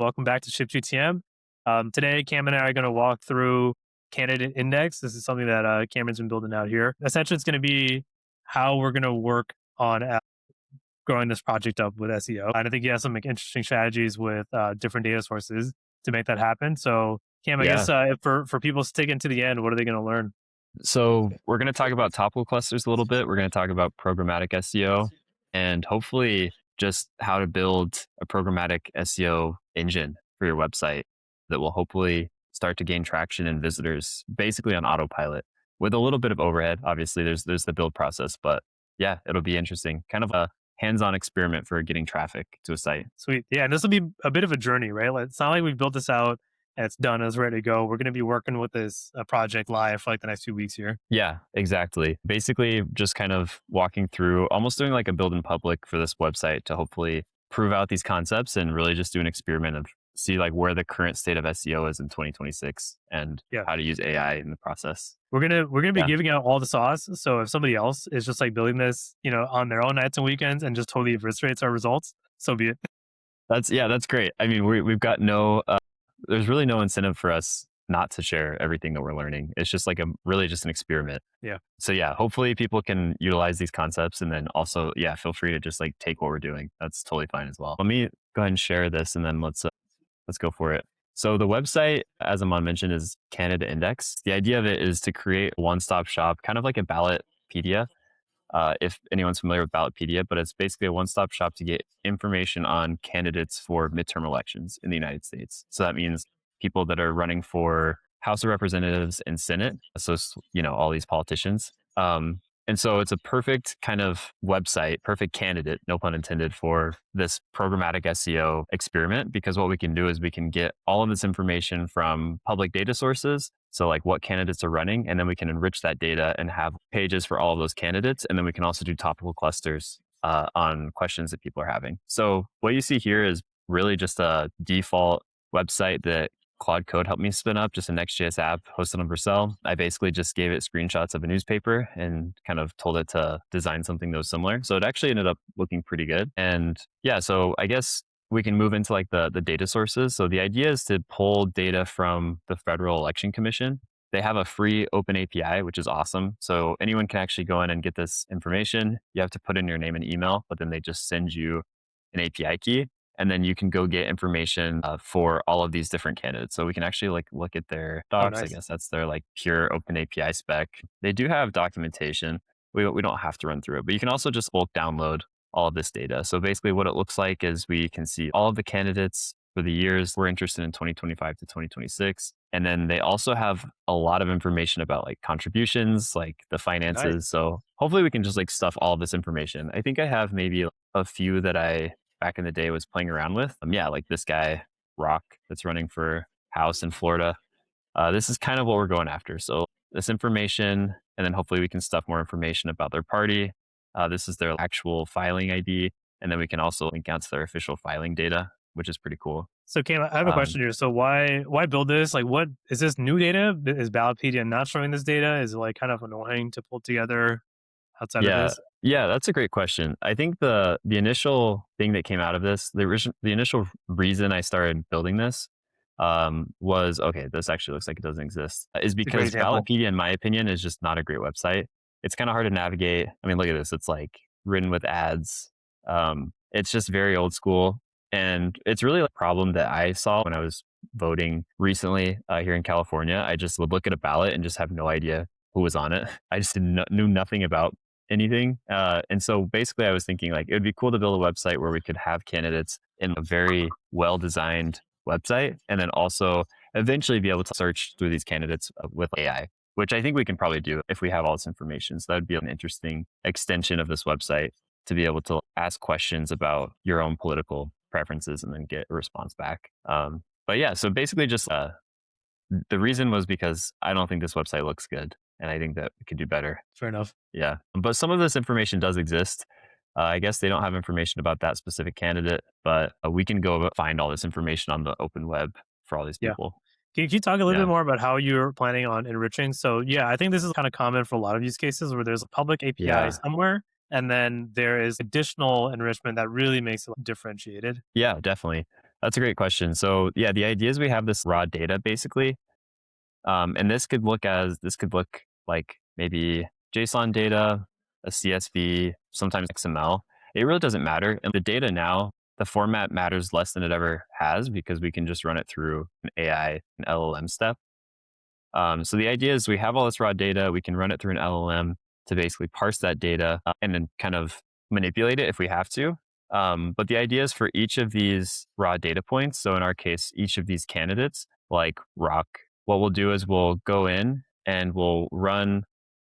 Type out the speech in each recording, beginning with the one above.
Welcome back to ShipGTM. Today, Cam and I are going to walk through Candidate Index. This is something that Cameron's been building out here. Essentially, it's going to be how we're going to work on growing this project up with SEO. And I think he has some interesting strategies with different data sources to make that happen. So, Cam, I Yeah. guess for people sticking to the end, what are they going to learn? So we're going to talk about topical clusters a little bit. We're going to talk about programmatic SEO and hopefully just how to build a programmatic SEO engine for your website that will hopefully start to gain traction and visitors basically on autopilot with a little bit of overhead. Obviously, there's the build process, but yeah, it'll be interesting. Kind of a hands-on experiment for getting traffic to a site. Sweet. Yeah, and this will be a bit of a journey, right? Like, it's not like we've built this out and it's done, it's ready to go. We're going to be working with this project live for like the next few weeks here. Yeah, exactly. Basically, just kind of walking through, almost doing like a build in public for this website to hopefully prove out these concepts and really just do an experiment of see like where the current state of SEO is in 2026 and Yeah. how to use AI in the process. We're gonna be Yeah. giving out all the sauce. So if somebody else is just like building this, on their own nights and weekends and just totally eviscerates our results, so be it. That's great. I mean, we've got there's really no incentive for us not to share everything that we're learning. It's just like really just an experiment. Yeah. So yeah, hopefully people can utilize these concepts and then also, yeah, feel free to just like take what we're doing. That's totally fine as well. Let me go ahead and share this and then let's go for it. So the website, as Aman mentioned, is Candidate Index. The idea of it is to create a one-stop shop, kind of like a Ballotpedia, if anyone's familiar with Ballotpedia, but it's basically a one-stop shop to get information on candidates for midterm elections in the United States. So that means people that are running for House of Representatives and Senate. So, all these politicians. And so it's a perfect kind of website, perfect candidate, no pun intended, for this programmatic SEO experiment, because what we can do is we can get all of this information from public data sources. So like what candidates are running, and then we can enrich that data and have pages for all of those candidates. And then we can also do topical clusters on questions that people are having. So what you see here is really just a default website that Claude Code helped me spin up, just a Next.js app hosted on Vercel. I basically just gave it screenshots of a newspaper and kind of told it to design something that was similar. So it actually ended up looking pretty good. And yeah, so I guess we can move into like the data sources. So the idea is to pull data from the Federal Election Commission. They have a free open API, which is awesome. So anyone can actually go in and get this information. You have to put in your name and email, but then they just send you an API key. And then you can go get information for all of these different candidates. So we can actually like look at their docs. Nice. I guess that's their like pure open API spec. They do have documentation. We don't have to run through it, but you can also just bulk download all of this data. So basically what it looks like is we can see all of the candidates for the years we're interested in 2025 to 2026. And then they also have a lot of information about like contributions, like the finances. Nice. So hopefully we can just like stuff all of this information. I think I have maybe a few that I back in the day was playing around with. Like this guy, Rock, that's running for House in Florida. This is kind of what we're going after. So this information, and then hopefully we can stuff more information about their party. This is their actual filing ID. And then we can also link out to their official filing data, which is pretty cool. So Cam, I have a question here. So why build this? Like, what is this new data? Is Ballotpedia not showing this data? Is it like kind of annoying to pull together outside of this? Yeah, that's a great question. I think the initial thing that came out of this, the initial reason I started building this was, okay, this actually looks like it doesn't exist, is because Ballotpedia, in my opinion, is just not a great website. It's kind of hard to navigate. I mean, look at this. It's like written with ads. It's just very old school. And it's really a problem that I saw when I was voting recently here in California. I just would look at a ballot and just have no idea who was on it. I just knew nothing about anything. And so basically I was thinking like, it would be cool to build a website where we could have candidates in a very well-designed website, and then also eventually be able to search through these candidates with AI, which I think we can probably do if we have all this information. So that would be an interesting extension of this website to be able to ask questions about your own political preferences and then get a response back. But yeah, so basically just the reason was because I don't think this website looks good. And I think that we could do better. Fair enough. Yeah. But some of this information does exist. I guess they don't have information about that specific candidate, but we can go find all this information on the open web for all these people. Can you talk a little bit more about how you're planning on enriching? So yeah, I think this is kind of common for a lot of use cases where there's a public API somewhere, and then there is additional enrichment that really makes it differentiated. Yeah, definitely. That's a great question. So yeah, the idea is we have this raw data basically. And this could look like maybe JSON data, a CSV, sometimes XML. It really doesn't matter. And the data now, the format matters less than it ever has because we can just run it through an AI, an LLM step. So the idea is we have all this raw data, we can run it through an LLM to basically parse that data and then kind of manipulate it if we have to. But the idea is for each of these raw data points, so in our case, each of these candidates, like rock, what we'll do is we'll go in and we'll run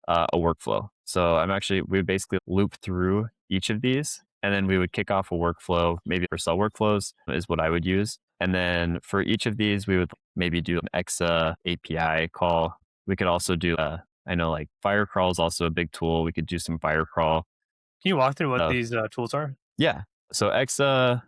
a workflow. So we basically loop through each of these and then we would kick off a workflow, maybe for cell workflows is what I would use. And then for each of these, we would maybe do an Exa API call. We could also do, I know like Firecrawl is also a big tool. We could do some Firecrawl Can you walk through what stuff. these tools are? Yeah. So Exa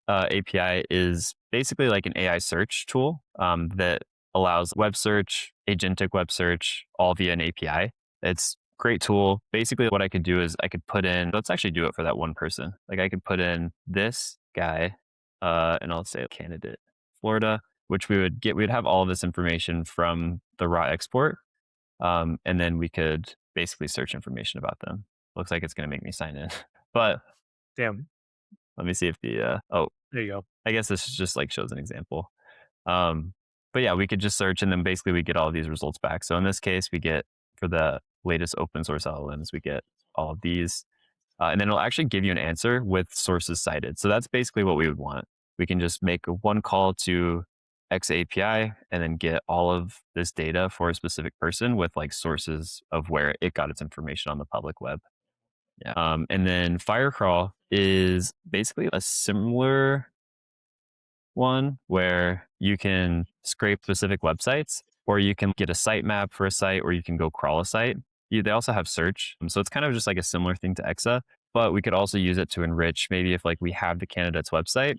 API is basically like an AI search tool that allows web search, agentic web search, all via an API. It's a great tool. Basically, what I could do is I could put in, let's actually do it for that one person. Like I could put in this guy, and I'll say candidate Florida, which we'd have all of this information from the raw export. And then we could basically search information about them. Looks like it's going to make me sign in, but Damn. let me see if oh, There you go. I guess this just like shows an example. Um, but yeah, we could just search and then basically we get all of these results back. So in this case, we get for the latest open source LLMs, we get all of these. And then it'll actually give you an answer with sources cited. So that's basically what we would want. We can just make one call to X API and then get all of this data for a specific person with like sources of where it got its information on the public web. Yeah. And then Firecrawl is basically a similar one where you can scrape specific websites or you can get a sitemap for a site or you can go crawl a site. They also have search. So it's kind of just like a similar thing to Exa, but we could also use it to enrich. Maybe if like we have the candidate's website,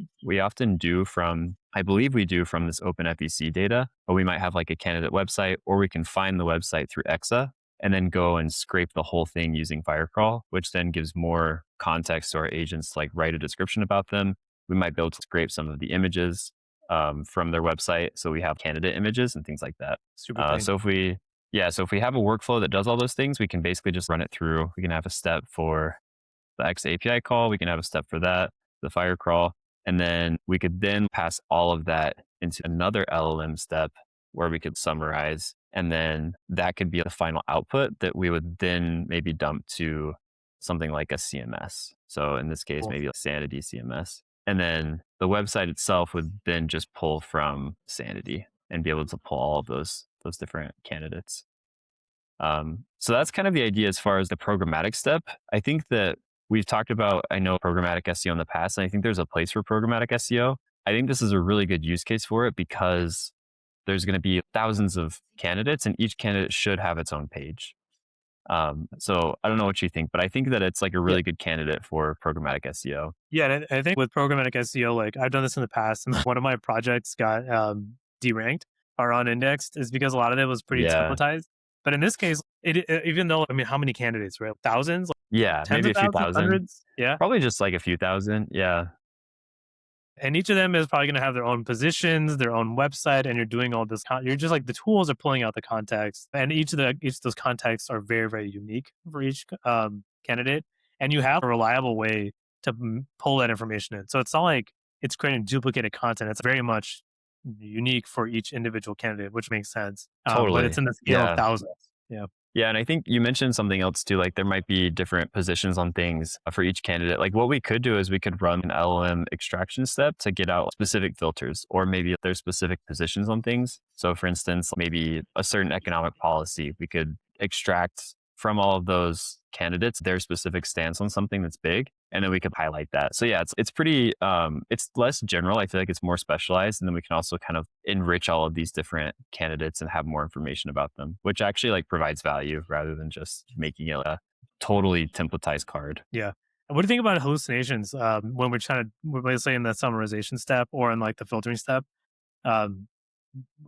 I believe we do from this OpenFEC data, but we might have like a candidate website or we can find the website through Exa and then go and scrape the whole thing using Firecrawl, which then gives more context to our agents to like write a description about them. We might be able to scrape some of the images from their website. So we have candidate images and things like that. Super clean. So if we have a workflow that does all those things, we can basically just run it through. We can have a step for the X API call. We can have a step for that, the Firecrawl. And then we could then pass all of that into another LLM step where we could summarize. And then that could be the final output that we would then maybe dump to something like a CMS. So in this case, Cool. maybe a Sanity CMS. And then the website itself would then just pull from Sanity and be able to pull all of those different candidates. So that's kind of the idea as far as the programmatic step. I think that we've talked about, I know programmatic SEO in the past, and I think there's a place for programmatic SEO. I think this is a really good use case for it because there's going to be thousands of candidates and each candidate should have its own page. So I don't know what you think, but I think that it's like a really good candidate for programmatic SEO. Yeah, and I think with programmatic SEO, like I've done this in the past, and one of my projects got deranked or unindexed is because a lot of it was pretty Yeah. templatized. But in this case, even though, I mean, how many candidates, right? Thousands, like Yeah. tens Maybe of a few thousands, thousand. hundreds, yeah. Probably just like a few thousand. Yeah. And each of them is probably going to have their own positions, their own website, and you're doing all this. You're just like the tools are pulling out the context, and each of those contexts are very, very unique for each candidate, and you have a reliable way to pull that information in. So it's not like it's creating duplicated content. It's very much unique for each individual candidate, which makes sense. But it's Totally. in the scale of Yeah. thousands. Yeah. Yeah, and I think you mentioned something else too, like there might be different positions on things for each candidate. Like what we could do is we could run an LLM extraction step to get out specific filters, or maybe if there's specific positions on things. So for instance, maybe a certain economic policy, we could extract from all of those candidates their specific stance on something that's big, and then we could highlight that. So yeah, it's pretty it's less general. I feel like it's more specialized, and then we can also kind of enrich all of these different candidates and have more information about them, which actually like provides value rather than just making it a totally templatized card. Yeah. And what do you think about hallucinations when let's say in the summarization step or in like the filtering step? Um,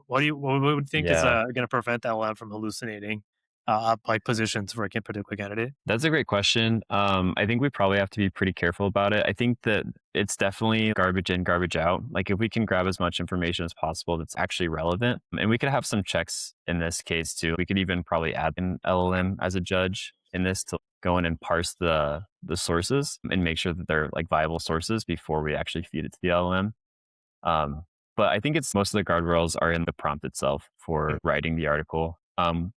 what would you think is Yeah. going to prevent the LLM from hallucinating up like positions for a particular candidate? That's a great question. I think we probably have to be pretty careful about it. I think that it's definitely garbage in, garbage out. Like if we can grab as much information as possible that's actually relevant, and we could have some checks in this case too. We could even probably add an LLM as a judge in this to go in and parse the sources and make sure that they're like viable sources before we actually feed it to the LLM. Um, but I think it's most of the guardrails are in the prompt itself Mm. for writing the article.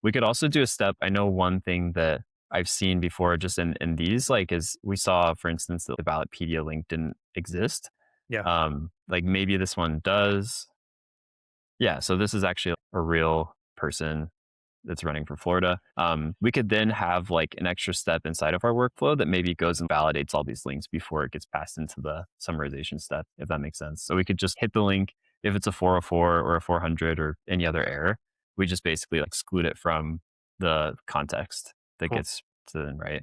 We could also do a step. I know one thing that I've seen before just in these, like, is we saw, for instance, that the Ballotpedia link didn't exist. Yeah, Like maybe this one does. Yeah. So this is actually a real person that's running for Florida. We could then have like an extra step inside of our workflow that maybe goes and validates all these links before it gets passed into the summarization step, if that makes sense. So we could just hit the link if it's a 404 or a 400 or any other error. We just basically exclude it from the context that cool. gets to then, right?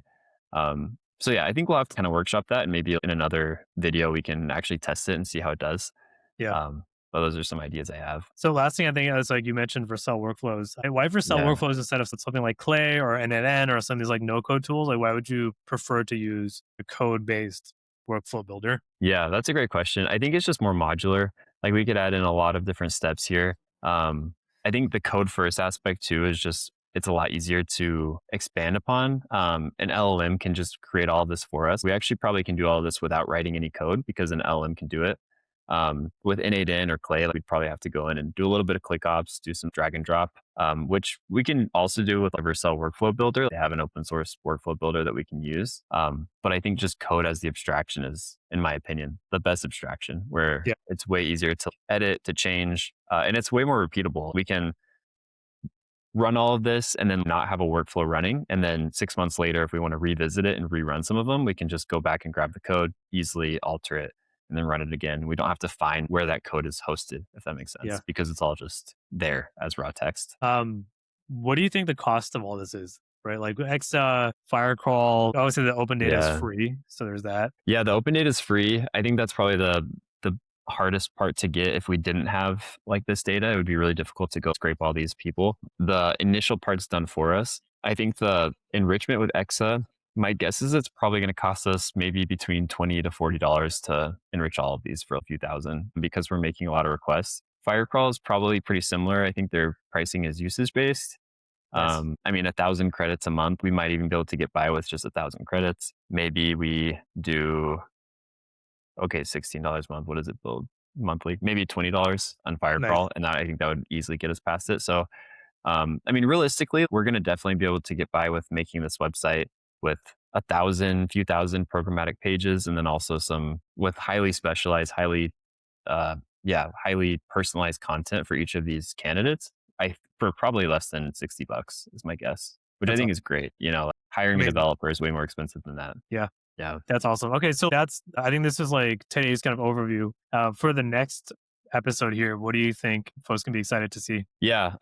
So yeah, I think we'll have to kind of workshop that, and maybe in another video we can actually test it and see how it does. Yeah. But those are some ideas I have. So last thing I think is like you mentioned Vercel workflows. Why Vercel Yeah. workflows instead of something like Clay or NNN or some of these like no code tools? Like why would you prefer to use a code based workflow builder? Yeah, that's a great question. I think it's just more modular. Like we could add in a lot of different steps here. I think the code first aspect too is just it's a lot easier to expand upon. An LLM can just create all this for us. We actually probably can do all this without writing any code because an LLM can do it. With N8N or Clay, like, we'd probably have to go in and do a little bit of click ops, do some drag and drop, which we can also do with Vercel Workflow Builder. They have an open source workflow builder that we can use. But I think just code as the abstraction is, in my opinion, the best abstraction where Yeah. it's way easier to edit, to change, and it's way more repeatable. We can run all of this and then not have a workflow running. And then 6 months later, if we want to revisit it and rerun some of them, we can just go back and grab the code, easily alter it, and then run it again. We don't have to find where that code is hosted, if that makes Yeah. sense, because it's all just there as raw text. What do you think the cost of all this is? Right? Like Exa, Firecrawl, obviously the open data is Yeah. free. So there's that. Yeah, the open data is free. I think that's probably the hardest part to get. If we didn't have like this data, it would be really difficult to go scrape all these people. The initial part's done for us. I think the enrichment with Exa, my guess is it's probably going to cost us maybe between $20 to $40 to enrich all of these for a few thousand because we're making a lot of requests. Firecrawl is probably pretty similar. I think their pricing is usage based. Nice. I mean, 1,000 credits a month, we might even be able to get by with just 1,000 credits. Maybe we do, okay, $16 a month. What does it build monthly? Maybe $20 on Nice. Firecrawl. And I think that would easily get us past it. So, I mean, realistically, we're going to definitely be able to get by with making this website with 1,000, few thousand programmatic pages, and then also some with highly specialized, highly personalized content for each of these candidates. For probably less than $60 is my guess, which I That's think is great. You know, like, hiring a amazing. developer is way more expensive than that. Yeah. Yeah. That's awesome. Okay, so I think this is like today's kind of overview. For the next episode here, what do you think folks can be excited to see? Yeah.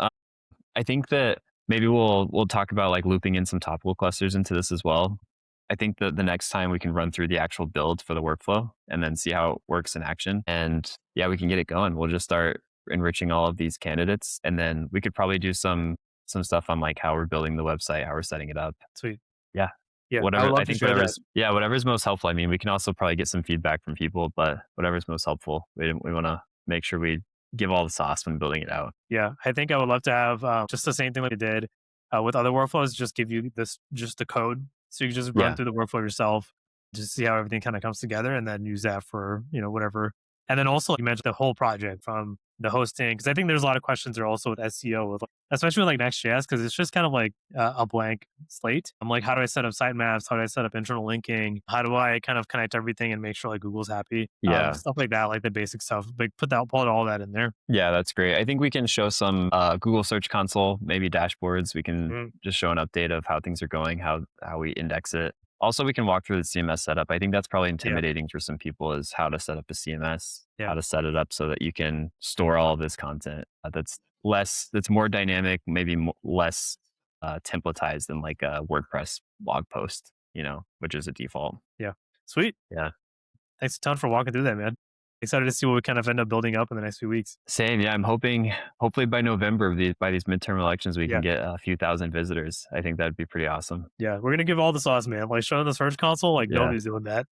I think that maybe we'll talk about like looping in some topical clusters into this as well. I think that the next time we can run through the actual build for the workflow and then see how it works in action. And yeah, we can get it going. We'll just start enriching all of these candidates, and then we could probably do some stuff on like how we're building the website, how we're setting it up. Sweet. Yeah. Yeah, I would Whatever, love I to think share that. whatever's most helpful. I mean, we can also probably get some feedback from people, but whatever's most helpful. We want to make sure we give all the sauce when building it out. Yeah, I think I would love to have just the same thing like I did with other workflows. Just give you just the code, so you can just run Yeah. through the workflow yourself, just see how everything kind of comes together, and then use that for whatever. And then also you mentioned the whole project from the hosting, because I think there's a lot of questions there also with SEO, with especially with like Next.js, because it's just kind of like a blank slate. I'm like, how do I set up sitemaps? How do I set up internal linking? How do I kind of connect everything and make sure like Google's happy? Yeah. Stuff like that, like the basic stuff. Like put all that in there. Yeah, that's great. I think we can show some Google Search Console, maybe dashboards. We can Mm, just show an update of how things are going, how we index it. Also, we can walk through the CMS setup. I think that's probably yeah, intimidating for some people, is how to set up a CMS, yeah, how to set it up so that you can store all of this content that's more dynamic, maybe less templatized than like a WordPress blog post, which is a default. yeah. Sweet. Yeah. Thanks a ton for walking through that, man. excited to see what we kind of end up building up in the next few weeks. Same. Yeah. I'm hoping, hopefully by November, by these midterm elections, we can Yeah. get a few thousand visitors. I think that'd be pretty awesome. Yeah. We're going to give all the sauce, man. Like showing the Search Console, like Yeah. nobody's doing that.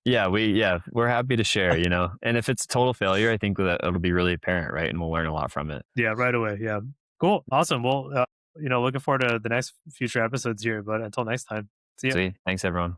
Yeah. We're happy to share, you know, and if it's a total failure, I think that it'll be really apparent, right? And we'll learn a lot from it. Yeah. Right away. Yeah. Cool. Awesome. Well, looking forward to the next future episodes here, but until next time, see ya. Sweet. Thanks, everyone.